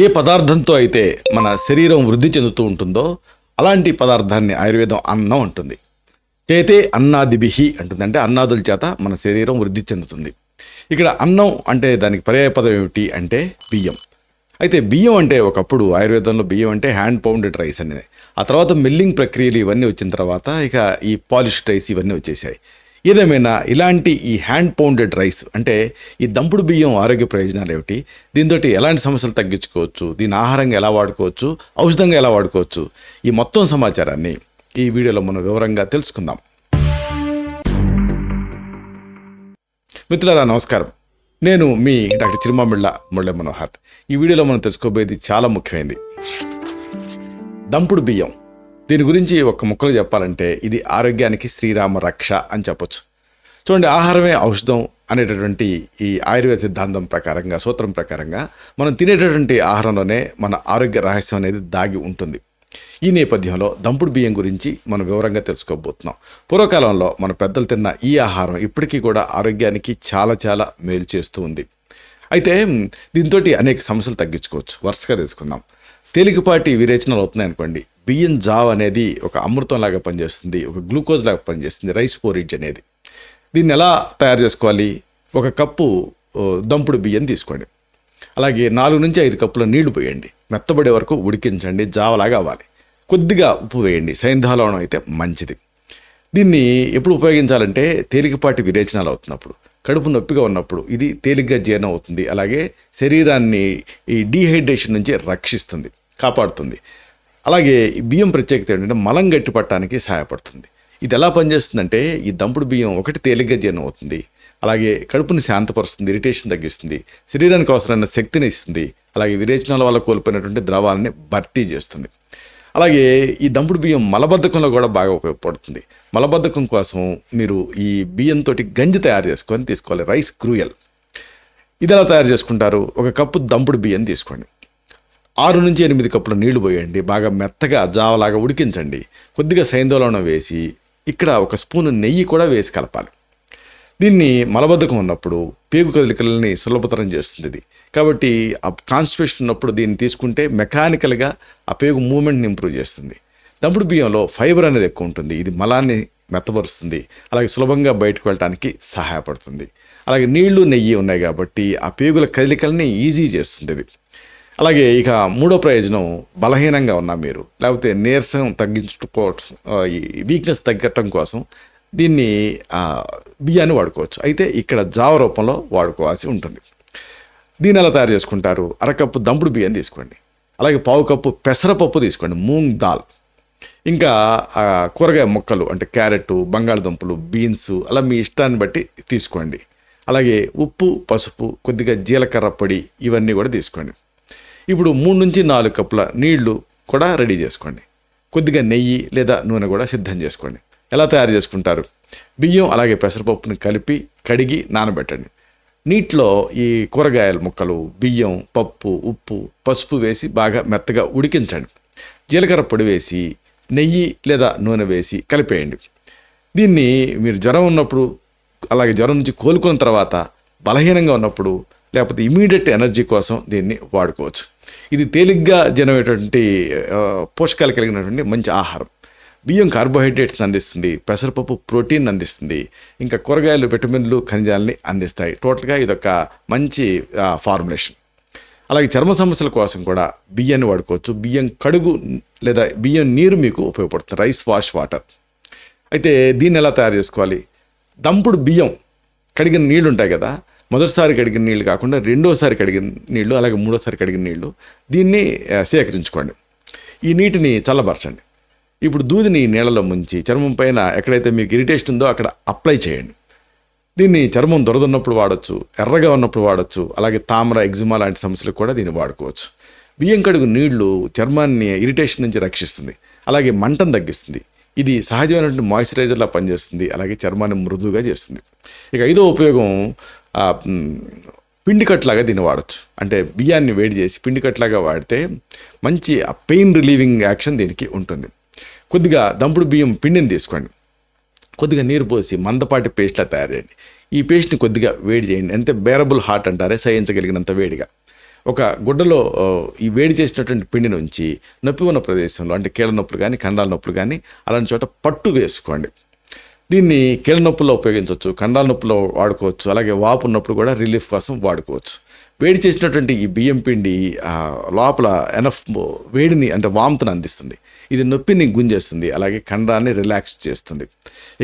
ఏ పదార్థంతో అయితే మన శరీరం వృద్ధి చెందుతూ ఉంటుందో అలాంటి పదార్థాన్ని ఆయుర్వేదం అన్నం అంటుంది. చేతే అన్నాదిభిహి అంటుంది. అంటే అన్నాదుల చేత మన శరీరం వృద్ధి చెందుతుంది. ఇక్కడ అన్నం అంటే దానికి పర్యాయపదం ఏమిటి అంటే బియ్యం. అయితే బియ్యం అంటే ఒకప్పుడు ఆయుర్వేదంలో బియ్యం అంటే హ్యాండ్ పౌండెడ్ రైస్ అనేది. ఆ తర్వాత మిల్లింగ్ ప్రక్రియలు ఇవన్నీ వచ్చిన తర్వాత ఇక ఈ పాలిష్డ్ రైస్ ఇవన్నీ వచ్చేసాయి. ఏదేమైనా ఇలాంటి ఈ హ్యాండ్ పౌండెడ్ రైస్ అంటే ఈ దంపుడు బియ్యం ఆరోగ్య ప్రయోజనాలు ఏమిటి, దీంతో ఎలాంటి సమస్యలు తగ్గించుకోవచ్చు, దీని ఆహారంగా ఎలా వాడుకోవచ్చు, ఔషధంగా ఎలా వాడుకోవచ్చు, ఈ మొత్తం సమాచారాన్ని ఈ వీడియోలో మనం వివరంగా తెలుసుకుందాం. మిత్రులారా నమస్కారం, నేను మీ డాక్టర్ చిరుమామిళ్ళ మురళీ మనోహర్. ఈ వీడియోలో మనం తెలుసుకోబోయేది చాలా ముఖ్యమైనది, దంపుడు బియ్యం. దీని గురించి ఒక ముక్కలో చెప్పాలంటే ఇది ఆరోగ్యానికి శ్రీరామ రక్ష అని చెప్పొచ్చు. చూడండి, ఆహారమే ఔషధం అనేటటువంటి ఈ ఆయుర్వేద సిద్ధాంతం ప్రకారంగా, సూత్రం ప్రకారంగా మనం తినేటటువంటి ఆహారంలోనే మన ఆరోగ్య రహస్యం అనేది దాగి ఉంటుంది. ఈ నేపథ్యంలో దంపుడు బియ్యం గురించి మనం వివరంగా తెలుసుకోబోతున్నాం. పూర్వకాలంలో మన పెద్దలు తిన్న ఈ ఆహారం ఇప్పటికీ కూడా ఆరోగ్యానికి చాలా చాలా మేలు చేస్తూ ఉంది. అయితే దీంతో అనేక సమస్యలు తగ్గించుకోవచ్చు. వరుసగా తెలుసుకుందాం. తేలికపాటి విరేచనలు అవుతున్నాయి అనుకోండి, బియ్యం జావ్ అనేది ఒక అమృతం లాగా పనిచేస్తుంది, ఒక గ్లూకోజ్ లాగా పనిచేస్తుంది, రైస్ పోరిడ్జ్ అనేది. దీన్ని ఎలా తయారు చేసుకోవాలి? ఒక కప్పు దంపుడు బియ్యం తీసుకోండి. అలాగే 4 నుంచి 5 కప్పుల నీళ్లు పోయండి. మెత్తబడే వరకు ఉడికించండి, జావలాగా అవ్వాలి. కొద్దిగా ఉప్పు వేయండి, సైంధవలవణం అయితే మంచిది. దీన్ని ఎప్పుడు ఉపయోగించాలంటే తేలికపాటి విరేచనాలు అవుతున్నప్పుడు, కడుపు నొప్పిగా ఉన్నప్పుడు ఇది తేలిగ్గా జీర్ణం అవుతుంది. అలాగే శరీరాన్ని ఈ డీహైడ్రేషన్ నుంచి రక్షిస్తుంది, కాపాడుతుంది. అలాగే ఈ బియ్యం ప్రత్యేకత ఏంటంటే మలం గట్టి పట్టడానికి సహాయపడుతుంది. ఇది ఎలా పనిచేస్తుందంటే ఈ దంపుడు బియ్యం ఒకటి తేలిగ్గా జీర్ణం అవుతుంది, అలాగే కడుపుని శాంతపరుస్తుంది, ఇరిటేషన్ తగ్గిస్తుంది, శరీరానికి అవసరమైన శక్తిని ఇస్తుంది, అలాగే విరేచనాల వల్ల కోల్పోయినటువంటి ద్రవాలని భర్తీ చేస్తుంది. అలాగే ఈ దంపుడు బియ్యం మలబద్ధకంలో కూడా బాగా ఉపయోగపడుతుంది. మలబద్ధకం కోసం మీరు ఈ బియ్యంతో గంజి తయారు చేసుకొని తీసుకోవాలి, రైస్ గ్రూయల్. ఇది ఎలా తయారు చేసుకుంటారు? ఒక కప్పు దంపుడు బియ్యం తీసుకోండి, 6 నుంచి 8 కప్పుల నీళ్లు పోయండి, బాగా మెత్తగా జావలాగా ఉడికించండి. కొద్దిగా సైంధవలవణం వేసి ఇక్కడ ఒక స్పూను నెయ్యి కూడా వేసి కలపాలి. దీన్ని మలబద్ధకం ఉన్నప్పుడు పేగు కదలికలని సులభతరం చేస్తుంది ఇది. కాబట్టి ఆ కాన్స్టిపేషన్ ఉన్నప్పుడు దీన్ని తీసుకుంటే మెకానికల్గా ఆ పేగు మూమెంట్ని ఇంప్రూవ్ చేస్తుంది. దంపుడు బియ్యంలో ఫైబర్ అనేది ఎక్కువ ఉంటుంది, ఇది మలాన్ని మెత్తపరుస్తుంది, అలాగే సులభంగా బయటకు వెళ్ళడానికి సహాయపడుతుంది. అలాగే నీళ్లు నెయ్యి ఉన్నాయి కాబట్టి ఆ పేగుల కదలికల్ని ఈజీ చేస్తుంది ఇది. అలాగే ఇక మూడో ప్రయోజనం, బలహీనంగా ఉన్నా మీరు, లేకపోతే నీరసం తగ్గించుకోవచ్చు, ఈ వీక్నెస్ తగ్గటం కోసం దీన్ని బియ్యాన్ని వాడుకోవచ్చు. అయితే ఇక్కడ జావ రూపంలో వాడుకోవాల్సి ఉంటుంది. దీన్ని ఎలా తయారు చేసుకుంటారు? అరకప్పు దంపుడు బియ్యం తీసుకోండి, అలాగే పావు కప్పు పెసరపప్పు తీసుకోండి, మూంగ్ దాల్, ఇంకా కూరగాయ ముక్కలు అంటే క్యారెట్, బంగాళదుంపలు, బీన్స్ అలా మీ ఇష్టాన్ని బట్టి తీసుకోండి. అలాగే ఉప్పు, పసుపు, కొద్దిగా జీలకర్ర పొడి ఇవన్నీ కూడా తీసుకోండి. ఇప్పుడు 3 నుంచి 4 కప్పుల నీళ్లు కూడా రెడీ చేసుకోండి. కొద్దిగా నెయ్యి లేదా నూనె కూడా సిద్ధం చేసుకోండి. ఎలా తయారు చేసుకుంటారు? బియ్యం అలాగే పెసరపప్పుని కలిపి కడిగి నానబెట్టండి. నీటిలో ఈ కూరగాయల ముక్కలు, బియ్యం, పప్పు, ఉప్పు, పసుపు వేసి బాగా మెత్తగా ఉడికించండి. జీలకర్ర పొడి వేసి నెయ్యి లేదా నూనె వేసి కలిపేయండి. దీన్ని మీరు జ్వరం ఉన్నప్పుడు, అలాగే జ్వరం నుంచి కోలుకున్న తర్వాత, బలహీనంగా ఉన్నప్పుడు, లేకపోతే ఇమీడియట్ ఎనర్జీ కోసం దీన్ని వాడుకోవచ్చు. ఇది తేలిగ్గా జనమైనటువంటి పోషకాలు కలిగినటువంటి మంచి ఆహారం. బియ్యం కార్బోహైడ్రేట్స్ని అందిస్తుంది, పెసరపప్పు ప్రోటీన్ అందిస్తుంది, ఇంకా కూరగాయలు విటమిన్లు, ఖనిజాలని అందిస్తాయి. టోటల్గా ఇదొక మంచి ఫార్ములేషన్. అలాగే చర్మ సమస్యల కోసం కూడా బియ్యాన్ని వాడుకోవచ్చు. బియ్యం కడుగు లేదా బియ్యం నీరు మీకు ఉపయోగపడుతుంది, రైస్ వాష్ వాటర్. అయితే దీన్ని ఎలా తయారు చేసుకోవాలి? దంపుడు బియ్యం కడిగిన నీళ్ళు ఉంటాయి కదా, మొదటిసారి కడిగిన నీళ్ళు కాకుండా రెండోసారి కడిగిన నీళ్ళు, అలాగే మూడోసారి కడిగిన నీళ్ళు, దీన్ని సేకరించుకోండి. ఈ నీటిని చల్లబరచండి. ఇప్పుడు దూదిని నీళ్ళలో ముంచి చర్మం పైన ఎక్కడైతే మీకు ఇరిటేషన్ ఉందో అక్కడ అప్లై చేయండి. దీన్ని చర్మం దురదున్నప్పుడు వాడచ్చు, ఎర్రగా ఉన్నప్పుడు వాడచ్చు, అలాగే తామర, ఎగ్జిమా లాంటి సమస్యలకు కూడా దీన్ని వాడుకోవచ్చు. బియ్యం కడుగు నీళ్లు చర్మాన్ని ఇరిటేషన్ నుంచి రక్షిస్తుంది, అలాగే మంటను తగ్గిస్తుంది. ఇది సహజమైనటువంటి మాయిశ్చరైజర్లా పనిచేస్తుంది, అలాగే చర్మాన్ని మృదువుగా చేస్తుంది. ఇక 5వ ఉపయోగం, పిండి కట్లాగా దీన్ని వాడచ్చు. అంటే బియ్యాన్ని వేడి చేసి పిండి కట్లాగా వాడితే మంచి పెయిన్ రిలీవింగ్ యాక్షన్ దీనికి ఉంటుంది. కొద్దిగా దంపుడు బియ్యం పిండిని తీసుకోండి, కొద్దిగా నీరు పోసి మందపాటి పేస్ట్లా తయారు చేయండి. ఈ పేస్ట్ని కొద్దిగా వేడి చేయండి, అంటే బేరబుల్ హాట్ అంటారే, సహించగలిగినంత వేడిగా. ఒక గుడ్డలో ఈ వేడి చేసినటువంటి పిండి నుంచి నొప్పి ఉన్న ప్రదేశంలో అంటే కీళ్ళ నొప్పులు కానీ కండాల నొప్పులు కానీ అలాంటి చోట పట్టు వేసుకోండి. దీన్ని కీళ్ళ నొప్పుల్లో ఉపయోగించవచ్చు, కండాల నొప్పులో వాడుకోవచ్చు, అలాగే వాపు ఉన్నప్పుడు కూడా రిలీఫ్ కోసం వాడుకోవచ్చు. వేడి చేసినటువంటి ఈ బియ్యం పిండి లోపల ఎనఫ్ వేడిని అంటే వామ్తను అందిస్తుంది. ఇది నొప్పిని గుంజేస్తుంది, అలాగే కండాన్ని రిలాక్స్ చేస్తుంది.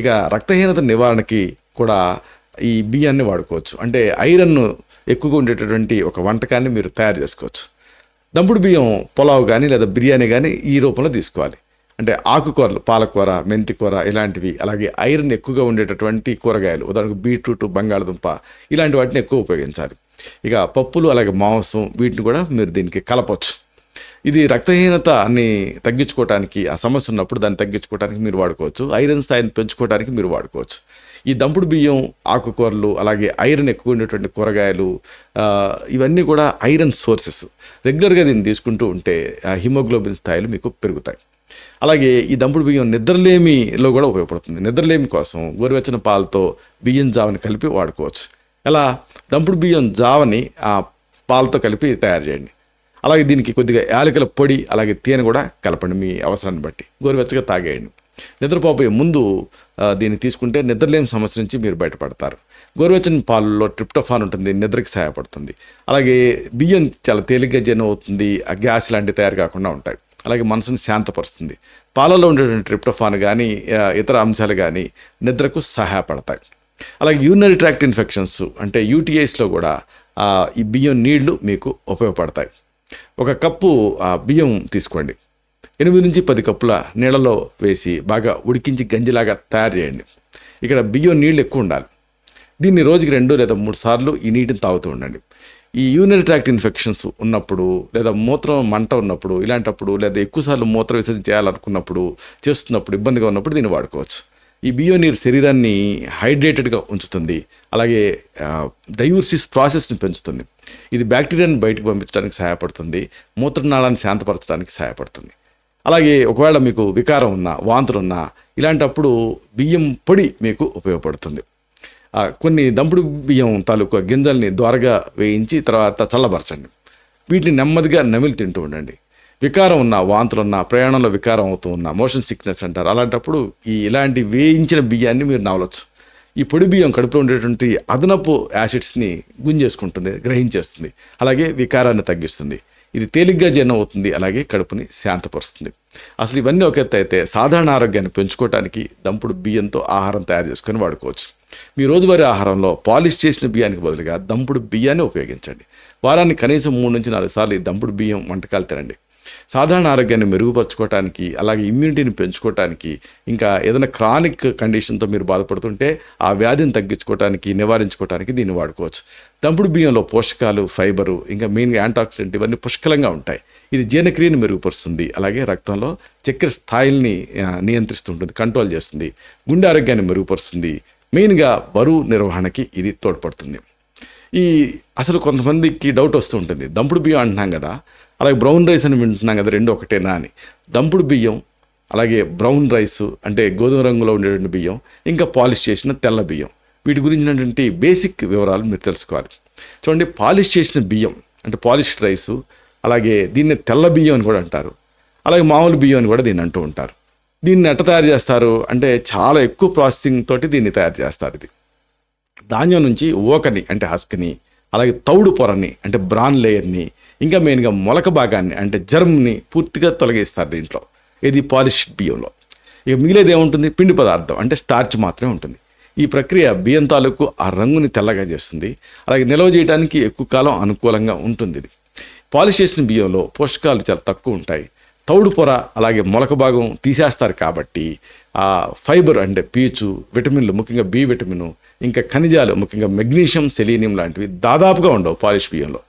ఇక రక్తహీనత నివారణకి కూడా ఈ బియ్యాన్ని వాడుకోవచ్చు. అంటే ఐరన్ ఎక్కువగా ఉండేటటువంటి ఒక వంటకాన్ని మీరు తయారు చేసుకోవచ్చు. దంపుడు బియ్యం పులావ్ కానీ లేదా బిర్యానీ కానీ ఈ రూపంలో తీసుకోవాలి. అంటే ఆకుకూరలు, పాలకూర, మెంతికూర ఇలాంటివి, అలాగే ఐరన్ ఎక్కువగా ఉండేటటువంటి కూరగాయలు, ఉదాహరణకు బీట్రూట్, బంగాళదుంప ఇలాంటి వాటిని ఎక్కువ ఉపయోగించాలి. ఇక పప్పులు, అలాగే మాంసం వీటిని కూడా మీరు దీనికి కలపవచ్చు. ఇది రక్తహీనతని తగ్గించుకోవడానికి, ఆ సమస్య ఉన్నప్పుడు దాన్ని తగ్గించుకోవడానికి మీరు వాడుకోవచ్చు. ఐరన్ స్థాయిని పెంచుకోవడానికి మీరు వాడుకోవచ్చు. ఈ దంపుడు బియ్యం, ఆకుకూరలు, అలాగే ఐరన్ ఎక్కువ ఉండేటువంటి కూరగాయలు ఇవన్నీ కూడా ఐరన్ సోర్సెస్. రెగ్యులర్గా దీన్ని తీసుకుంటూ ఉంటే హిమోగ్లోబిన్ స్థాయిలు మీకు పెరుగుతాయి. అలాగే ఈ దంపుడు బియ్యం నిద్రలేమిలో కూడా ఉపయోగపడుతుంది. నిద్రలేమి కోసం గోరువెచ్చని పాలతో బియ్యం జావని కలిపి వాడుకోవచ్చు. ఎలా? దంపుడు బియ్యం జావని పాలతో కలిపి తయారు చేయండి. అలాగే దీనికి కొద్దిగా యాలకుల పొడి, అలాగే తేనె కూడా కలపండి మీ అవసరాన్ని బట్టి. గోరువెచ్చగా తాగేయండి. నిద్రపోయే ముందు దీన్ని తీసుకుంటే నిద్రలేని సమస్య నుంచి మీరు బయటపడతారు. గోరువెచ్చని పాలలో ట్రిప్టోఫాన్ ఉంటుంది, నిద్రకి సహాయపడుతుంది. అలాగే బియ్యం చాలా తేలిగ్గా జీర్ణం అవుతుంది, గ్యాస్ లాంటివి తయారు కాకుండా ఉంటాయి. అలాగే మనసుని శాంతపరుస్తుంది. పాలలో ఉండేటువంటి ట్రిప్టోఫాన్ కానీ ఇతర అంశాలు కానీ నిద్రకు సహాయపడతాయి. అలాగే యూరినరీ ట్రాక్ట్ ఇన్ఫెక్షన్స్ అంటే యూటీఐస్లో కూడా ఈ బియ్యం నీళ్లు మీకు ఉపయోగపడతాయి. ఒక కప్పు బియ్యం తీసుకోండి. 8 నుంచి 10 కప్పుల నీళ్ళలో వేసి బాగా ఉడికించి గంజిలాగా తయారు చేయండి. ఇక్కడ బియ్యం నీళ్ళు ఎక్కువ ఉండాలి. దీన్ని రోజుకి 2 లేదా 3 సార్లు ఈ నీటిని తాగుతూ ఉండండి. ఈ యూరినరీ ట్రాక్ట్ ఇన్ఫెక్షన్స్ ఉన్నప్పుడు, లేదా మూత్రం మంట ఉన్నప్పుడు, ఇలాంటప్పుడు, లేదా ఎక్కువసార్లు మూత్ర విసర్జన చేయాలనుకున్నప్పుడు, చేస్తున్నప్పుడు ఇబ్బందిగా ఉన్నప్పుడు దీన్ని వాడుకోవచ్చు. ఈ బియ్యం నీరు శరీరాన్ని హైడ్రేటెడ్గా ఉంచుతుంది. అలాగే డైవర్సిస్ ప్రాసెస్ని పెంచుతుంది. ఇది బ్యాక్టీరియాని బయటకు పంపించడానికి సహాయపడుతుంది. మూత్రనాళాన్ని శాంతపరచడానికి సహాయపడుతుంది. అలాగే ఒకవేళ మీకు వికారం ఉన్నా, వాంతులు ఉన్నా, ఇలాంటప్పుడు బియ్యం పొడి మీకు ఉపయోగపడుతుంది. కొన్ని దంపుడు బియ్యం తాలూకు గింజల్ని ద్వారగా వేయించి తర్వాత చల్లబరచండి. వీటిని నెమ్మదిగా నమిలి తింటూ ఉండండి. వికారం ఉన్న, వాంతులున్నా, ప్రయాణంలో వికారం అవుతూ ఉన్న, మోషన్ సిక్నెస్ అంటారు, అలాంటప్పుడు ఇలాంటి వేయించిన బియ్యాన్ని మీరు నవలొచ్చు. ఈ పొడి బియ్యం కడుపులో ఉండేటువంటి అదనపు యాసిడ్స్ని గుంజేసుకుంటుంది, గ్రహించేస్తుంది. అలాగే వికారాన్ని తగ్గిస్తుంది. ఇది తేలిగ్గా జీర్ణం అవుతుంది, అలాగే కడుపుని శాంతపరుస్తుంది. అసలు ఇవన్నీ ఒక ఎత్తు అయితే సాధారణ ఆరోగ్యాన్ని పెంచుకోవడానికి దంపుడు బియ్యంతో ఆహారం తయారు చేసుకొని వాడుకోవచ్చు. మీ రోజువారీ ఆహారంలో పాలిష్ చేసిన బియ్యానికి బదులుగా దంపుడు బియ్యాన్ని ఉపయోగించండి. వారానికి కనీసం 3 నుంచి 4 సార్లు ఈ దంపుడు బియ్యం వంటకాలు తినండి. సాధారణ ఆరోగ్యాన్ని మెరుగుపరచుకోవడానికి, అలాగే ఇమ్యూనిటీని పెంచుకోవడానికి, ఇంకా ఏదైనా క్రానిక్ కండిషన్తో మీరు బాధపడుతుంటే ఆ వ్యాధిని తగ్గించుకోవడానికి, నివారించుకోవడానికి దీన్ని వాడుకోవచ్చు. దంపుడు బియ్యంలో పోషకాలు, ఫైబరు, ఇంకా మెయిన్గా యాంటాక్సిడెంట్ ఇవన్నీ పుష్కలంగా ఉంటాయి. ఇది జీర్ణక్రియను మెరుగుపరుస్తుంది. అలాగే రక్తంలో చక్కెర స్థాయిల్ని నియంత్రిస్తుంటుంది, కంట్రోల్ చేస్తుంది. గుండె ఆరోగ్యాన్ని మెరుగుపరుస్తుంది. మెయిన్గా బరువు నిర్వహణకి ఇది తోడ్పడుతుంది. అసలు కొంతమందికి డౌట్ వస్తూ ఉంటుంది, దంపుడు బియ్యం అంటున్నాం కదా, అలాగే బ్రౌన్ రైస్ అని వింటున్నాం కదా, రెండు ఒకటేనా అని. దంపుడు బియ్యం, అలాగే బ్రౌన్ రైస్ అంటే గోధుమ రంగులో ఉండేటువంటి బియ్యం, ఇంకా పాలిష్ చేసిన తెల్ల బియ్యం, వీటి గురించినటువంటి బేసిక్ వివరాలు మీరు తెలుసుకోవాలి. చూడండి, పాలిష్ చేసిన బియ్యం అంటే పాలిష్డ్ రైసు, అలాగే దీన్ని తెల్ల బియ్యం అని కూడా అంటారు, అలాగే మామూలు బియ్యం అని కూడా దీన్ని అంటూ ఉంటారు. దీన్ని ఎట్ట తయారు చేస్తారు అంటే చాలా ఎక్కువ ప్రాసెసింగ్ తోటి దీన్ని తయారు చేస్తారు. ఇది ధాన్యం నుంచి ఓకని అంటే హస్క్ని, అలాగే తౌడు పొరని అంటే బ్రాన్ లేయర్ని, ఇంకా మెయిన్గా మొలక భాగాన్ని అంటే జర్మ్ని పూర్తిగా తొలగిస్తారు దీంట్లో, ఇది పాలిష్డ్ బియ్యంలో. ఇక మిగిలేది ఏముంటుంది? పిండి పదార్థం అంటే స్టార్చ్ మాత్రమే ఉంటుంది. ఈ ప్రక్రియ బియ్యం తాలూకు ఆ రంగుని తెల్లగా చేస్తుంది, అలాగే నిల్వ చేయడానికి ఎక్కువ కాలం అనుకూలంగా ఉంటుంది. ఇది పాలిష్ చేసిన బియ్యంలో పోషకాలు చాలా తక్కువ ఉంటాయి. తౌడు పొర అలాగే మొలక భాగం తీసేస్తారు కాబట్టి ఆ ఫైబర్ అంటే పీచు, విటమిన్లు, ముఖ్యంగా బి విటమిన్, ఇంకా ఖనిజాలు, ముఖ్యంగా మెగ్నీషియం, సెలీనియం లాంటివి దాదాపుగా ఉండవు పాలిష్ బియ్యంలో.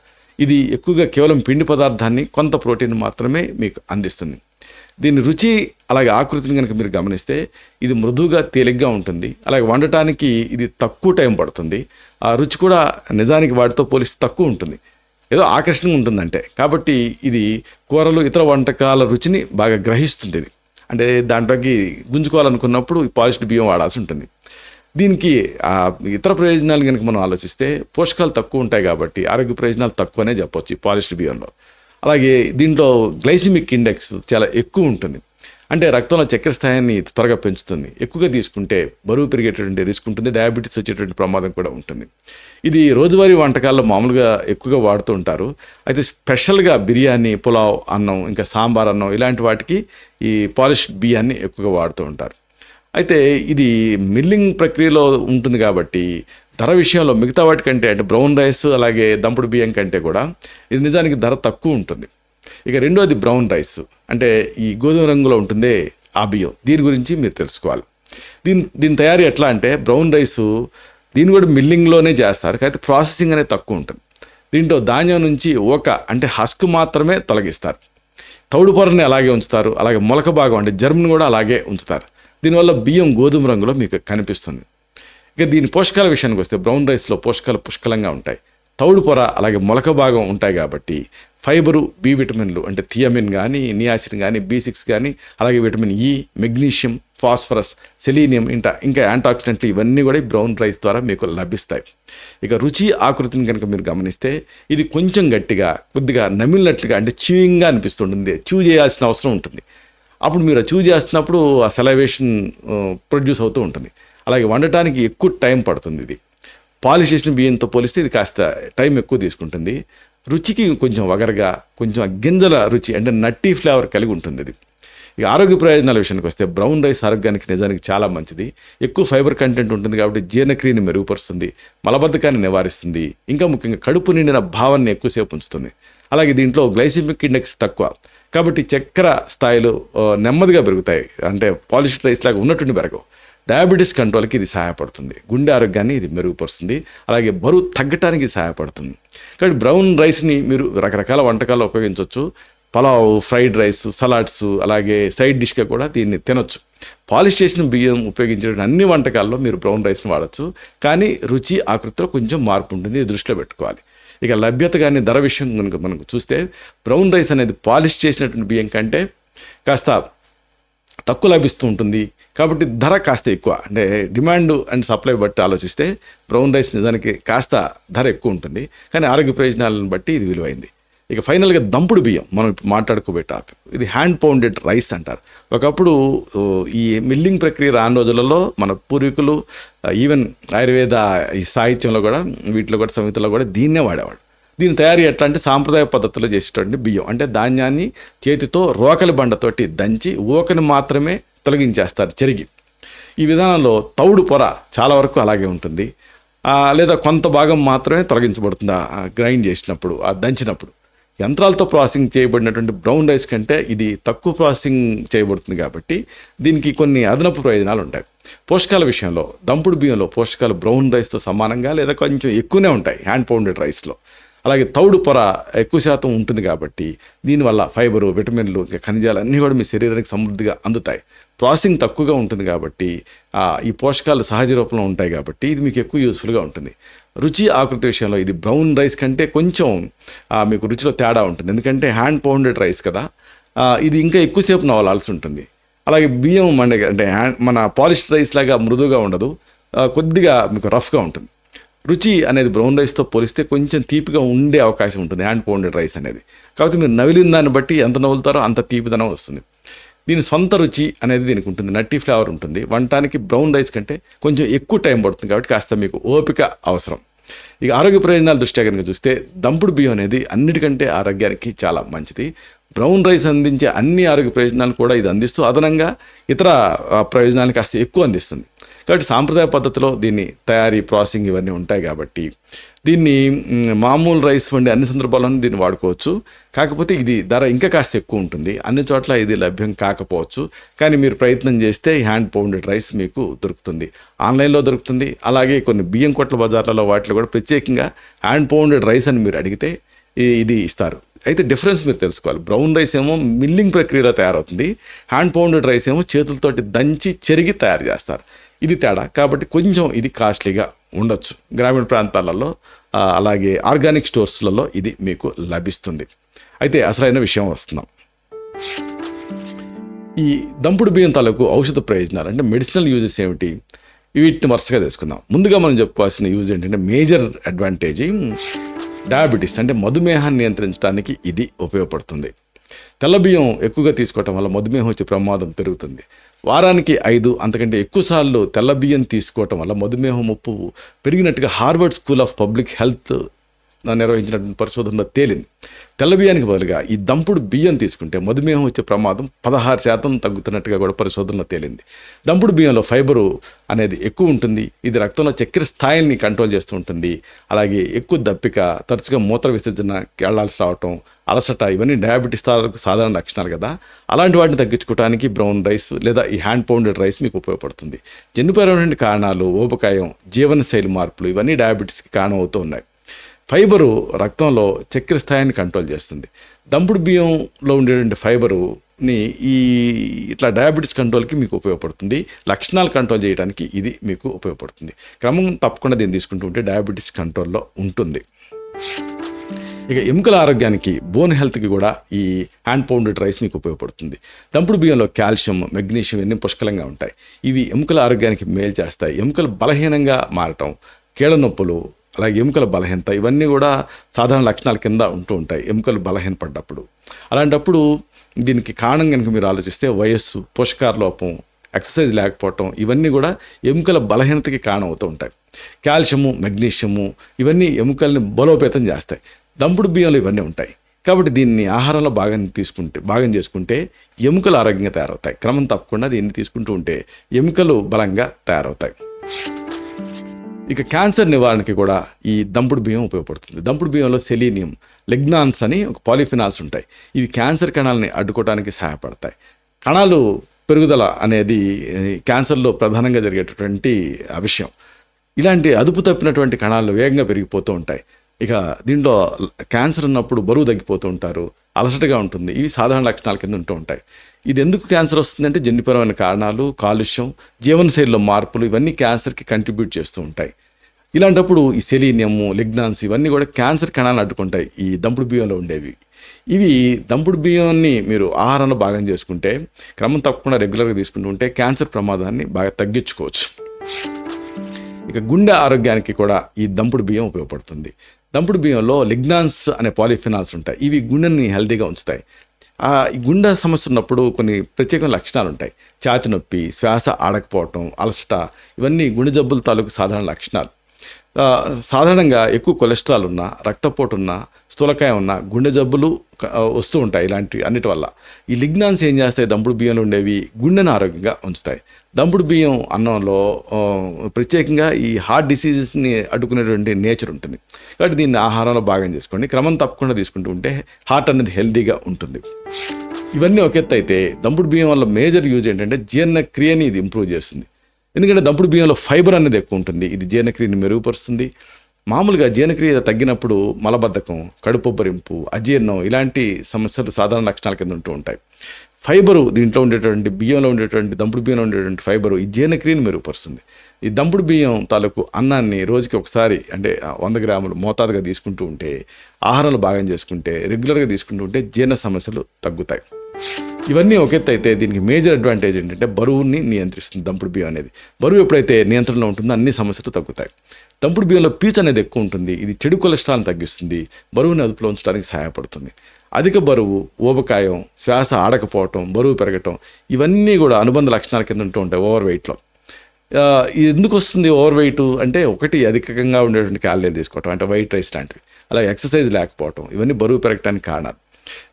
ఇది ఎక్కువగా కేవలం పిండి పదార్థాన్ని, కొంత ప్రోటీన్ మాత్రమే మీకు అందిస్తుంది. దీని రుచి అలాగే ఆకృతిని కనుక మీరు గమనిస్తే ఇది మృదువుగా, తేలిగ్గా ఉంటుంది. అలాగే వండటానికి ఇది తక్కువ టైం పడుతుంది. ఆ రుచి కూడా నిజానికి వాటితో పోలిస్తే తక్కువ ఉంటుంది, ఏదో ఆకర్షణగా ఉంటుందంటే. కాబట్టి ఇది కూరలు, ఇతర వంటకాల రుచిని బాగా గ్రహిస్తుంది. ఇది అంటే దాంట్లోకి గుంజుకోవాలనుకున్నప్పుడు ఈ పాలిష్డ్ బియ్యం వాడాల్సి ఉంటుంది. దీనికి ఇతర ప్రయోజనాలు కనుక మనం ఆలోచిస్తే పోషకాలు తక్కువ ఉంటాయి కాబట్టి ఆరోగ్య ప్రయోజనాలు తక్కువనే చెప్పొచ్చు ఈ పాలిష్డ్ బియ్యంలో. అలాగే దీంట్లో గ్లైసిమిక్ ఇండెక్స్ చాలా ఎక్కువ ఉంటుంది, అంటే రక్తంలో చక్కెర స్థాయిని త్వరగా పెంచుతుంది. ఎక్కువగా తీసుకుంటే బరువు పెరిగేటటువంటి రిస్క్ ఉంటుంది, డయాబెటీస్ వచ్చేటువంటి ప్రమాదం కూడా ఉంటుంది. ఇది రోజువారీ వంటకాల్లో మామూలుగా ఎక్కువగా వాడుతూ ఉంటారు. అయితే స్పెషల్గా బిర్యానీ, పులావ్ అన్నం, ఇంకా సాంబార్ అన్నం ఇలాంటి వాటికి ఈ పాలిష్డ్ బియ్యాన్ని ఎక్కువగా వాడుతూ ఉంటారు. అయితే ఇది మిల్లింగ్ ప్రక్రియలో ఉంటుంది కాబట్టి ధర విషయంలో మిగతా వాటికంటే, అంటే బ్రౌన్ రైస్ అలాగే దంపుడు బియ్యం కంటే కూడా ఇది నిజానికి ధర తక్కువ ఉంటుంది. ఇక రెండోది బ్రౌన్ రైస్, అంటే ఈ గోధుమ రంగులో ఉంటుందే ఆ బియ్యం, దీని గురించి మీరు తెలుసుకోవాలి. దీని తయారీ ఎట్లా అంటే బ్రౌన్ రైసు దీన్ని కూడా మిల్లింగ్లోనే చేస్తారు, అయితే ప్రాసెసింగ్ అనేది తక్కువ ఉంటుంది. దీంట్లో ధాన్యం నుంచి అంటే హస్క్ మాత్రమే తొలగిస్తారు. తౌడు పొరని అలాగే ఉంచుతారు, అలాగే మొలక భాగం అంటే జర్మ్ని కూడా అలాగే ఉంచుతారు. దీనివల్ల బియ్యం గోధుమ రంగులో మీకు కనిపిస్తుంది. ఇక దీని పోషకాల విషయానికి వస్తే బ్రౌన్ రైస్లో పోషకాలు పుష్కలంగా ఉంటాయి. తౌడు పొర అలాగే మొలక భాగం ఉంటాయి కాబట్టి ఫైబరు, బి విటమిన్లు అంటే థియమిన్ కానీ, నియాసిన్ కానీ, B6 కానీ, అలాగే vitamin E, magnesium, phosphorus, selenium, ఇంకా యాంటాక్సిడెంట్లు ఇవన్నీ కూడా ఈ బ్రౌన్ రైస్ ద్వారా మీకు లభిస్తాయి. ఇక రుచి ఆకృతిని కనుక మీరు గమనిస్తే ఇది కొంచెం గట్టిగా, కొద్దిగా నమిలినట్లుగా, అంటే చ్యూయింగ్గా అనిపిస్తుంటుంది, చూ చేయాల్సిన అవసరం ఉంటుంది. అప్పుడు మీరు చూ చేస్తున్నప్పుడు ఆ సెలవేషన్ ప్రొడ్యూస్ అవుతూ ఉంటుంది. అలాగే వండటానికి ఎక్కువ టైం పడుతుంది. ఇది పాలిష్ చేసిన బియ్యంతో పోలిస్తే ఇది కాస్త టైం ఎక్కువ తీసుకుంటుంది. రుచికి కొంచెం వగరగా, కొంచెం గింజల రుచి అంటే నట్టి ఫ్లేవర్ కలిగి ఉంటుంది ఇది. ఇక ఆరోగ్య ప్రయోజనాల విషయానికి వస్తే బ్రౌన్ రైస్ ఆరోగ్యానికి నిజానికి చాలా మంచిది. ఎక్కువ ఫైబర్ కంటెంట్ ఉంటుంది కాబట్టి జీర్ణక్రియని మెరుగుపరుస్తుంది, మలబద్ధకాన్ని నివారిస్తుంది, ఇంకా ముఖ్యంగా కడుపు నిండిన భావాన్ని ఎక్కువసేపు ఉంచుతుంది. అలాగే దీంట్లో గ్లైసిమిక్ ఇండెక్స్ తక్కువ కాబట్టి చక్కెర స్థాయిలు నెమ్మదిగా పెరుగుతాయి, అంటే పాలిష్డ్ రైస్ లాగా ఉన్నట్టుండి పెరగవు. డయాబెటీస్ కంట్రోల్కి ఇది సహాయపడుతుంది, గుండె ఆరోగ్యాన్ని ఇది మెరుగుపరుస్తుంది, అలాగే బరువు తగ్గటానికి ఇది సహాయపడుతుంది. కాబట్టి బ్రౌన్ రైస్ని మీరు రకరకాల వంటకాల్లో ఉపయోగించవచ్చు. పలావ్, ఫ్రైడ్ రైస్, సలాడ్స్, అలాగే సైడ్ డిష్గా కూడా దీన్ని తినొచ్చు. పాలిష్ చేసిన బియ్యం ఉపయోగించే అన్ని వంటకాల్లో మీరు బ్రౌన్ రైస్ని వాడచ్చు, కానీ రుచి ఆకృతిలో కొంచెం మార్పు ఉంటుంది, ఇది దృష్టిలో పెట్టుకోవాలి. ఇక లభ్యత కానీ ధర విషయం కనుక మనకు చూస్తే బ్రౌన్ రైస్ అనేది పాలిష్ చేసినటువంటి బియ్యం కంటే కాస్త తక్కువ లభిస్తూ ఉంటుంది కాబట్టి ధర కాస్త ఎక్కువ, అంటే డిమాండ్ అండ్ సప్లై బట్టి ఆలోచిస్తే బ్రౌన్ రైస్ నిజానికి కాస్త ధర ఎక్కువ ఉంటుంది, కానీ ఆరోగ్య ప్రయోజనాలను బట్టి ఇది విలువైంది. ఇక ఫైనల్గా దంపుడు బియ్యం మనం ఇప్పుడు మాట్లాడుకోబోయే టాపిక్. ఇది హ్యాండ్ పౌండెడ్ రైస్ అంటారు. ఒకప్పుడు ఈ మిల్లింగ్ ప్రక్రియ రాని రోజులలో మన పూర్వీకులు ఈవెన్ ఆయుర్వేద ఈ సాహిత్యంలో కూడా, వీటిలో కూడా, సంహితలో కూడా దీన్నే వాడేవాడు. దీని తయారీ ఎట్లా అంటే సాంప్రదాయ పద్ధతిలో చేసేటువంటి బియ్యం, అంటే ధాన్యాన్ని చేతితో రోకలి బండతోటి దంచి ఊకని మాత్రమే తొలగించేస్తారు చెరిగి. ఈ విధానంలో తౌడు పొర చాలా వరకు అలాగే ఉంటుంది, లేదా కొంత భాగం మాత్రమే తొలగించబడుతుంది గ్రైండ్ చేసినప్పుడు, దంచినప్పుడు. యంత్రాలతో ప్రాసెసింగ్ చేయబడినటువంటి బ్రౌన్ రైస్ కంటే ఇది తక్కువ ప్రాసెసింగ్ చేయబడుతుంది కాబట్టి దీనికి కొన్ని అదనపు ప్రయోజనాలు ఉంటాయి. పోషకాల విషయంలో దంపుడు బియ్యంలో పోషకాలు బ్రౌన్ రైస్తో సమానంగా లేదా కొంచెం ఎక్కువనే ఉంటాయి హ్యాండ్ పౌండెడ్ రైస్లో. అలాగే తౌడు పొర ఎక్కువ శాతం ఉంటుంది కాబట్టి దీనివల్ల ఫైబరు, విటమిన్లు, ఇంకా ఖనిజాలు అన్నీ కూడా మీ శరీరానికి సమృద్ధిగా అందుతాయి. ప్రాసెసింగ్ తక్కువగా ఉంటుంది కాబట్టి ఈ పోషకాలు సహజ రూపంలో ఉంటాయి కాబట్టి ఇది మీకు ఎక్కువ యూస్ఫుల్గా ఉంటుంది. రుచి ఆకృతి విషయంలో ఇది బ్రౌన్ రైస్ కంటే కొంచెం మీకు రుచిలో తేడా ఉంటుంది, ఎందుకంటే హ్యాండ్ పౌండెడ్ రైస్ కదా, ఇది ఇంకా ఎక్కువసేపు నవలాల్సి ఉంటుంది. అలాగే బియ్యం అంటే మన పాలిష్డ్ రైస్ లాగా మృదువుగా ఉండదు, కొద్దిగా మీకు రఫ్గా ఉంటుంది. రుచి అనేది బ్రౌన్ రైస్తో పోలిస్తే కొంచెం తీపిగా ఉండే అవకాశం ఉంటుంది హ్యాండ్ పౌండెడ్ రైస్ అనేది. కాబట్టి మీరు నవిలిన దాన్ని బట్టి ఎంత నవ్వులుతారో అంత తీపిదనం వస్తుంది. దీని సొంత రుచి అనేది దీనికి ఉంటుంది, నట్టి ఫ్లేవర్ ఉంటుంది. వంటానికి బ్రౌన్ రైస్ కంటే కొంచెం ఎక్కువ టైం పడుతుంది కాబట్టి కాస్త మీకు ఓపిక అవసరం. ఇక ఆరోగ్య ప్రయోజనాల దృష్ట్యా కనుక చూస్తే దంపుడు బియ్యం అనేది అన్నిటికంటే ఆరోగ్యానికి చాలా మంచిది. బ్రౌన్ రైస్ అందించే అన్ని ఆరోగ్య ప్రయోజనాలు కూడా ఇది అందిస్తూ అదనంగా ఇతర ప్రయోజనాలు కాస్త ఎక్కువ అందిస్తుంది. కాబట్టి సాంప్రదాయ పద్ధతిలో దీన్ని తయారీ, ప్రాసెసింగ్ ఇవన్నీ ఉంటాయి కాబట్టి దీన్ని మామూలు రైస్ వండి అన్ని సందర్భాల్లోనూ దీన్ని వాడుకోవచ్చు. కాకపోతే ఇది ధర ఇంకా కాస్త ఎక్కువ ఉంటుంది, అన్ని చోట్ల ఇది లభ్యం కాకపోవచ్చు. కానీ మీరు ప్రయత్నం చేస్తే హ్యాండ్ పౌండెడ్ రైస్ మీకు దొరుకుతుంది, ఆన్లైన్లో దొరుకుతుంది. అలాగే కొన్ని బియ్యం కొట్ల బజార్లలో వాటిలో కూడా ప్రత్యేకంగా హ్యాండ్ పౌండెడ్ రైస్ అని మీరు అడిగితే ఇది ఇస్తారు. అయితే డిఫరెన్స్ మీరు తెలుసుకోవాలి. బ్రౌన్ రైస్ ఏమో మిల్లింగ్ ప్రక్రియలో తయారవుతుంది, హ్యాండ్ పౌండెడ్ రైస్ ఏమో చేతులతోటి దంచి చెరిగి తయారు చేస్తారు. ఇది తేడా కాబట్టి కొంచెం ఇది కాస్ట్లీగా ఉండొచ్చు గ్రామీణ ప్రాంతాలలో, అలాగే ఆర్గానిక్ స్టోర్స్లలో ఇది మీకు లభిస్తుంది. అయితే అసలైన విషయం వస్తున్నాం. ఈ దంపుడు బియ్యం తాలూకు ఔషధ ప్రయోజనాలు అంటే మెడిసినల్ యూజెస్ ఏమిటి? వీటిని వరుసగా తెలుసుకుందాం. ముందుగా మనం చెప్పుకోవాల్సిన యూజ్ ఏంటంటే మేజర్ అడ్వాంటేజ్ డయాబెటీస్ అంటే మధుమేహాన్ని నియంత్రించడానికి ఇది ఉపయోగపడుతుంది. తెల్ల బియ్యం ఎక్కువగా తీసుకోవటం వల్ల మధుమేహం వచ్చే ప్రమాదం పెరుగుతుంది. వారానికి 5 అంతకంటే ఎక్కువ సార్లు తెల్ల బియ్యం తీసుకోవటం వల్ల మధుమేహం ముప్పు పెరిగినట్టుగా Harvard school of public health నిర్వహించినటువంటి పరిశోధనలో తేలింది. తెల్ల బియ్యానికి బదులుగా ఈ దంపుడు బియ్యం తీసుకుంటే మధుమేహం వచ్చే ప్రమాదం 16% తగ్గుతున్నట్టుగా కూడా పరిశోధనలో తేలింది. దంపుడు బియ్యంలో ఫైబరు అనేది ఎక్కువ ఉంటుంది. ఇది రక్తంలో చక్కెర స్థాయిని కంట్రోల్ చేస్తూ ఉంటుంది. అలాగే ఎక్కువ దప్పిక, తరచుగా మూత్ర విసర్జన వెళ్లాల్సి రావటం, అలసట ఇవన్నీ డయాబెటీస్ సాధారణ లక్షణాలు కదా. అలాంటి వాటిని తగ్గించుకోవడానికి బ్రౌన్ రైస్ లేదా ఈ హ్యాండ్ పౌండెడ్ రైస్ మీకు ఉపయోగపడుతుంది. జన్యుపరమైన కారణాలు, ఊబకాయం, జీవనశైలి మార్పులు ఇవన్నీ డయాబెటీస్కి కారణం అవుతూ ఉన్నాయి. ఫైబరు రక్తంలో చక్కెర స్థాయిని కంట్రోల్ చేస్తుంది. దంపుడు బియ్యంలో ఉండేటువంటి ఫైబరుని ఇట్లా డయాబెటీస్ కంట్రోల్కి మీకు ఉపయోగపడుతుంది. లక్షణాలు కంట్రోల్ చేయడానికి ఇది మీకు ఉపయోగపడుతుంది. క్రమం తప్పకుండా దీన్ని తీసుకుంటూ ఉంటే డయాబెటీస్ కంట్రోల్లో ఉంటుంది. ఇక ఎముకల ఆరోగ్యానికి, బోన్ హెల్త్కి కూడా ఈ హ్యాండ్ పౌండెడ్ రైస్ మీకు ఉపయోగపడుతుంది. దంపుడు బియ్యంలో కాల్షియం, మెగ్నీషియం ఇవన్నీ పుష్కలంగా ఉంటాయి. ఇవి ఎముకల ఆరోగ్యానికి మేలు చేస్తాయి. ఎముకలు బలహీనంగా మారటం, కీళ్ళ నొప్పులు, అలాగే ఎముకల బలహీనత ఇవన్నీ కూడా సాధారణ లక్షణాల కింద ఉంటూ ఉంటాయి ఎముకలు బలహీనపడ్డప్పుడు. అలాంటప్పుడు దీనికి కారణం కనుక మీరు ఆలోచిస్తే వయస్సు, పోషకాహార లోపం, ఎక్సర్సైజ్ లేకపోవటం ఇవన్నీ కూడా ఎముకల బలహీనతకి కారణం అవుతూ ఉంటాయి. కాల్షియము, మెగ్నీషియము ఇవన్నీ ఎముకల్ని బలోపేతం చేస్తాయి. దంపుడు బియ్యంలో ఇవన్నీ ఉంటాయి. కాబట్టి దీన్ని ఆహారంలో భాగం చేసుకుంటే ఎముకలు ఆరోగ్యంగా తయారవుతాయి. క్రమం తప్పకుండా దీన్ని తీసుకుంటూ ఉంటే ఎముకలు బలంగా తయారవుతాయి. ఇక క్యాన్సర్ నివారణకి కూడా ఈ దంపుడు బియ్యం ఉపయోగపడుతుంది. దంపుడు బియ్యంలో సెలీనియం, లిగ్నాన్స్ అని ఒక పాలిఫినాల్స్ ఉంటాయి. ఇవి క్యాన్సర్ కణాలని అడ్డుకోవడానికి సహాయపడతాయి. కణాలు పెరుగుదల అనేది క్యాన్సర్లో ప్రధానంగా జరిగేటటువంటి విషయం. ఇలాంటి అదుపు తప్పినటువంటి కణాలు వేగంగా పెరిగిపోతూ ఉంటాయి. ఇక దీంట్లో క్యాన్సర్ ఉన్నప్పుడు బరువు తగ్గిపోతూ ఉంటారు, అలసటగా ఉంటుంది. ఇవి సాధారణ లక్షణాల కింద ఉంటూ ఉంటాయి. ఇది ఎందుకు క్యాన్సర్ వస్తుందంటే జన్యుపరమైన కారణాలు, కాలుష్యం, జీవనశైలిలో మార్పులు ఇవన్నీ క్యాన్సర్కి కంట్రిబ్యూట్ చేస్తూ ఉంటాయి. ఇలాంటప్పుడు ఈ సెలీనియము, లిగ్నాన్స్ ఇవన్నీ కూడా క్యాన్సర్ కణాలను అడ్డుకుంటాయి ఈ దంపుడు బియ్యంలో ఉండేవి. ఇవి దంపుడు బియ్యాన్ని మీరు ఆహారంలో భాగం చేసుకుంటే, క్రమం తప్పకుండా రెగ్యులర్గా తీసుకుంటూ ఉంటే క్యాన్సర్ ప్రమాదాన్ని బాగా తగ్గించుకోవచ్చు. ఇక గుండె ఆరోగ్యానికి కూడా ఈ దంపుడు బియ్యం ఉపయోగపడుతుంది. దంపుడు బియ్యంలో లిగ్నాన్స్ అనే పాలిఫినాల్స్ ఉంటాయి. ఇవి గుండెని హెల్తీగా ఉంచుతాయి. ఈ గుండె సమస్య ఉన్నప్పుడు కొన్ని ప్రత్యేకమైన లక్షణాలు ఉంటాయి. ఛాతీ నొప్పి, శ్వాస ఆడకపోవటం, అలసట ఇవన్నీ గుండె జబ్బుల తాలూకు సాధారణ లక్షణాలు. సాధారణంగా ఎక్కువ కొలెస్ట్రాల్ ఉన్న, రక్తపోటు ఉన్న, స్థూలకాయం ఉన్న గుండె జబ్బులు వస్తూ ఉంటాయి. ఇలాంటి అన్నిటి వల్ల ఈ లిగ్నాన్స్ ఏం చేస్తాయి, దంపుడు బియ్యంలో ఉండేవి గుండెను ఆరోగ్యంగా ఉంచుతాయి. దంపుడు బియ్యం అన్నంలో ప్రత్యేకంగా ఈ హార్ట్ డిసీజెస్ని అడ్డుకునేటువంటి నేచర్ ఉంటుంది. కాబట్టి దీన్ని ఆహారంలో భాగం చేసుకోండి. క్రమం తప్పకుండా తీసుకుంటూ ఉంటే హార్ట్ అనేది హెల్తీగా ఉంటుంది. ఇవన్నీ ఒక ఎత్తు అయితే దంపుడు బియ్యం వల్ల మేజర్ యూజ్ ఏంటంటే జీర్ణక్రియని ఇది ఇంప్రూవ్ చేస్తుంది. ఎందుకంటే దంపుడు బియ్యంలో ఫైబర్ అనేది ఎక్కువ ఉంటుంది. ఇది జీర్ణక్రియని మెరుగుపరుస్తుంది. మామూలుగా జీర్ణక్రియ తగ్గినప్పుడు మలబద్ధకం, కడుపుబ్బరింపు, అజీర్ణం ఇలాంటి సమస్యలు సాధారణ లక్షణాల కింద ఉంటూ ఉంటాయి. ఫైబరు దీంట్లో ఉండేటువంటి బియ్యంలో ఉండేటువంటి దంపుడు బియ్యంలో ఉండేటువంటి ఫైబరు ఈ జీర్ణక్రియని మెరుగుపరుస్తుంది. ఈ దంపుడు బియ్యం తాలూకు అన్నాన్ని రోజుకి ఒకసారి అంటే 100 గ్రాములు మోతాదుగా తీసుకుంటూ ఉంటే, ఆహారంలో భాగం చేసుకుంటే, రెగ్యులర్గా తీసుకుంటూ ఉంటే జీర్ణ సమస్యలు తగ్గుతాయి. ఇవన్నీ ఒక ఎత్తు అయితే దీనికి మేజర్ అడ్వాంటేజ్ ఏంటంటే బరువుని నియంత్రిస్తుంది దంపుడు బియ్యం అనేది. బరువు ఎప్పుడైతే నియంత్రణలో ఉంటుందో అన్ని సమస్యలు తగ్గుతాయి. దంపుడు బియ్యంలో పీచు అనేది ఎక్కువ ఉంటుంది. ఇది చెడు కొలెస్ట్రాల్ని తగ్గిస్తుంది, బరువుని అదుపులో ఉంచడానికి సహాయపడుతుంది. అధిక బరువు, ఊబకాయం, శ్వాస ఆడకపోవటం, బరువు పెరగటం ఇవన్నీ కూడా అనుబంధ లక్షణాల కింద ఉంటూ ఉంటాయి ఓవర్ వెయిట్లో. ఇది ఎందుకు వస్తుంది ఓవర్ వెయిట్ అంటే, ఒకటి అధికంగా ఉండేటువంటి క్యాలరీలు తీసుకోవటం అంటే వైట్ రైస్ లాంటివి, అలాగే ఎక్సర్సైజ్ లేకపోవటం ఇవన్నీ బరువు పెరగటానికి కారణాలు.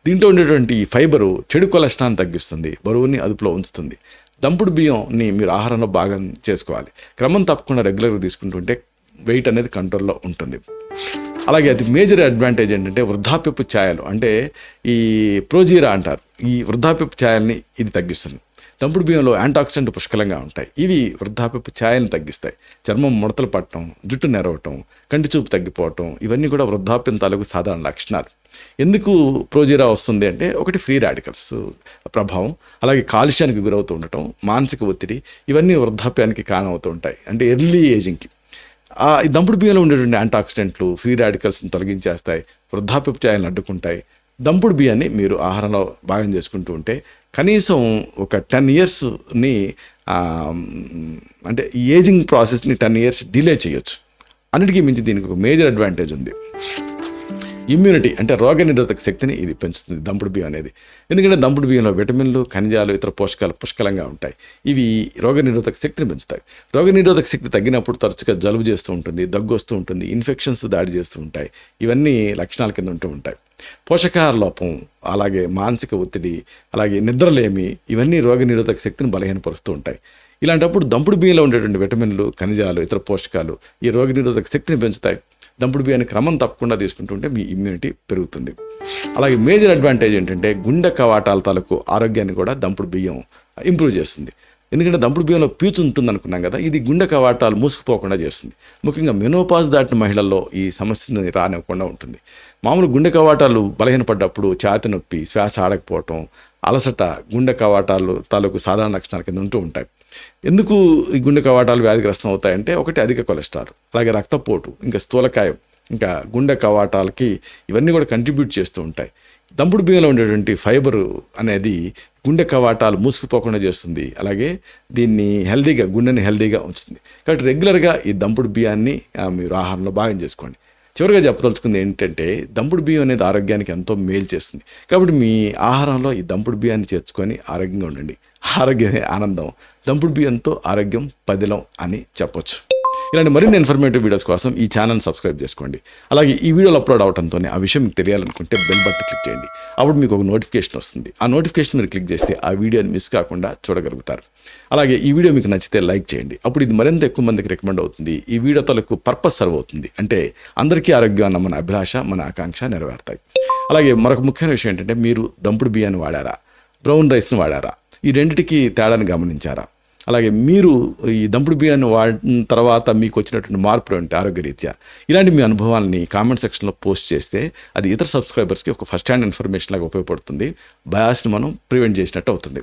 దీంట్లో ఉండేటువంటి ఫైబరు చెడు కొలెస్ట్రాల్ని తగ్గిస్తుంది, బరువుని అదుపులో ఉంచుతుంది. దంపుడు బియ్యంని మీరు ఆహారంలో భాగం చేసుకోవాలి. క్రమం తప్పకుండా రెగ్యులర్గా తీసుకుంటుంటే వెయిట్ అనేది కంట్రోల్లో ఉంటుంది. అలాగే అది మేజర్ అడ్వాంటేజ్ ఏంటంటే వృద్ధాప్యపు ఛాయలు అంటే ఈ ప్రోజీరా అంటారు. ఈ వృద్ధాప్యపు ఛాయల్ని ఇది తగ్గిస్తుంది. దంపుడు బియ్యంలో యాంటాక్సిడెంట్ పుష్కలంగా ఉంటాయి. ఇవి వృద్ధాప్యపు ఛాయలను తగ్గిస్తాయి. చర్మం ముడతలు పట్టడం, జుట్టు నెరవటం, కంటి చూపు తగ్గిపోవటం ఇవన్నీ కూడా వృద్ధాప్యం తాలూకు సాధారణ లక్షణాలు. ఎందుకు ప్రోజీరా వస్తుంది అంటే, ఒకటి ఫ్రీ రాడికల్స్ ప్రభావం, అలాగే కాలుష్యానికి గురవుతూ ఉండటం, మానసిక ఒత్తిడి ఇవన్నీ వృద్ధాప్యానికి కారణం అవుతూ ఉంటాయి. అంటే ఎర్లీ ఏజింగ్కి ఈ దంపుడు బియ్యంలో ఉండేటువంటి యాంటాక్సిడెంట్లు ఫ్రీ రాడికల్స్ని తొలగించేస్తాయి, వృద్ధాప్యపు ఛాయలను అడ్డుకుంటాయి. దంపుడు బియ్యాన్ని మీరు ఆహారంలో భాగం చేసుకుంటూ ఉంటే కనీసం ఒక 10 yearsని అంటే ఈ ఏజింగ్ ప్రాసెస్ని 10 years డిలే చేయొచ్చు. అన్నిటికీ మించి దీనికి ఒక మేజర్ అడ్వాంటేజ్ ఉంది. ఇమ్యూనిటీ అంటే రోగనిరోధక శక్తిని ఇది పెంచుతుంది దంపుడు బియ్యం అనేది. ఎందుకంటే దంపుడు బియ్యంలో విటమిన్లు, ఖనిజాలు, ఇతర పోషకాలు పుష్కలంగా ఉంటాయి. ఇవి రోగనిరోధక శక్తిని పెంచుతాయి. రోగనిరోధక శక్తి తగ్గినప్పుడు తరచుగా జలుబు చేస్తూ ఉంటుంది, దగ్గు వస్తూ ఉంటుంది, ఇన్ఫెక్షన్స్ దాడి చేస్తూ ఉంటాయి. ఇవన్నీ లక్షణాల కింద ఉంటూ ఉంటాయి. పోషకాహార లోపం, అలాగే మానసిక ఒత్తిడి, అలాగే నిద్రలేమి, ఇవన్నీ రోగనిరోధక శక్తిని బలహీనపరుస్తూ ఉంటాయి. ఇలాంటప్పుడు దంపుడు బియ్యంలో ఉండేటువంటి విటమిన్లు, ఖనిజాలు, ఇతర పోషకాలు ఈ రోగనిరోధక శక్తిని పెంచుతాయి. దంపుడు బియ్యాన్ని క్రమం తప్పకుండా తీసుకుంటుంటే మీ ఇమ్యూనిటీ పెరుగుతుంది. అలాగే మేజర్ అడ్వాంటేజ్ ఏంటంటే గుండె కవాటాల తాలూకు ఆరోగ్యాన్ని కూడా దంపుడు బియ్యం ఇంప్రూవ్ చేస్తుంది. ఎందుకంటే దంపుడు బియ్యంలో పీచు ఉంటుంది అనుకున్నాం కదా, ఇది గుండె కవాటాలు మూసుకుపోకుండా చేస్తుంది. ముఖ్యంగా మెనోపాజ్ దాటిన మహిళల్లో ఈ సమస్యని రానివ్వకుండా ఉంటుంది. మామూలు గుండె కవాటాలు బలహీనపడ్డప్పుడు ఛాతీ నొప్పి, శ్వాస ఆడకపోవటం, అలసట గుండె కవాటాలు తాలూకు సాధారణ లక్షణాల కింద ఉంటూ ఉంటాయి. ఎందుకు ఈ గుండె కవాటాలు వ్యాధిగ్రస్తం అవుతాయంటే ఒకటి అధిక కొలెస్ట్రాల్, అలాగే రక్తపోటు, ఇంకా స్థూలకాయం, ఇంకా గుండె కవాటాలకి ఇవన్నీ కూడా కంట్రిబ్యూట్ చేస్తూ ఉంటాయి. దంపుడు బియ్యంలో ఉండేటువంటి ఫైబర్ అనేది గుండె కవాటాలు మూసుకుపోకుండా చేస్తుంది. అలాగే దీన్ని గుండెని హెల్దీగా ఉంచుతుంది. కాబట్టి రెగ్యులర్గా ఈ దంపుడు బియ్యాన్ని మీరు ఆహారంలో భాగం చేసుకోండి. చివరిగా చెప్పదలుచుకుంది ఏంటంటే దంపుడు బియ్యం అనేది ఆరోగ్యానికి ఎంతో మేలు చేస్తుంది. కాబట్టి మీ ఆహారంలో ఈ దంపుడు బియ్యాన్ని చేర్చుకొని ఆరోగ్యంగా ఉండండి. ఆరోగ్యమే ఆనందం. దంపుడు బియ్యంతో ఆరోగ్యం పదిలం అని చెప్పొచ్చు. ఇలాంటి మరిన్ని ఇన్ఫర్మేటివ్ వీడియోస్ కోసం ఈ ఛానల్ సబ్స్క్రైబ్ చేసుకోండి. అలాగే ఈ వీడియోలు అప్లోడ్ అవడంతోనే ఆ విషయం మీకు తెలియాలనుకుంటే బెల్ బటన్ క్లిక్ చేయండి. అప్పుడు మీకు ఒక నోటిఫికేషన్ వస్తుంది. ఆ నోటిఫికేషన్ మీరు క్లిక్ చేస్తే ఆ వీడియోని మిస్ కాకుండా చూడగలుగుతారు. అలాగే ఈ వీడియో మీకు నచ్చితే లైక్ చేయండి. అప్పుడు ఇది మరింత ఎక్కువ మందికి రికమెండ్ అవుతుంది. ఈ వీడియో తాలూకు పర్పస్ సర్వ్ అవుతుంది. అంటే అందరికీ ఆరోగ్యం అన్న మన అభిలాష, మన ఆకాంక్ష నెరవేరుతాయి. అలాగే మరొక ముఖ్యమైన విషయం ఏంటంటే మీరు దంపుడు బియ్యాన్ని వాడారా, బ్రౌన్ రైస్ని వాడారా, ఈ రెండిటికి తేడాను గమనించారా? అలాగే మీరు ఈ దంపుడు బియ్యాన్ని వాడిన తర్వాత మీకు వచ్చినటువంటి మార్పులు ఏంటి ఆరోగ్యరీత్యా? ఇలాంటి మీ అనుభవాలని కామెంట్ సెక్షన్లో పోస్ట్ చేస్తే అది ఇతర సబ్స్క్రైబర్స్కి ఒక ఫస్ట్ హ్యాండ్ ఇన్ఫర్మేషన్ లాగా ఉపయోగపడుతుంది. బయాస్ని మనం ప్రివెంట్ చేసినట్టు అవుతుంది.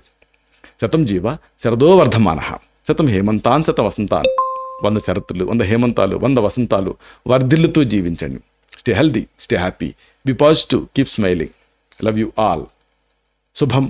శతం జీవ శరదో వర్ధమానః, శతం హేమంతాన్ శత వసంతాన్, 100 శరత్తులు, 100 హేమంతాలు, 100 వసంతాలు వర్ధిల్లుతూ జీవించండి. Stay healthy, stay happy, be positive, keep smiling. Love you all. శుభం.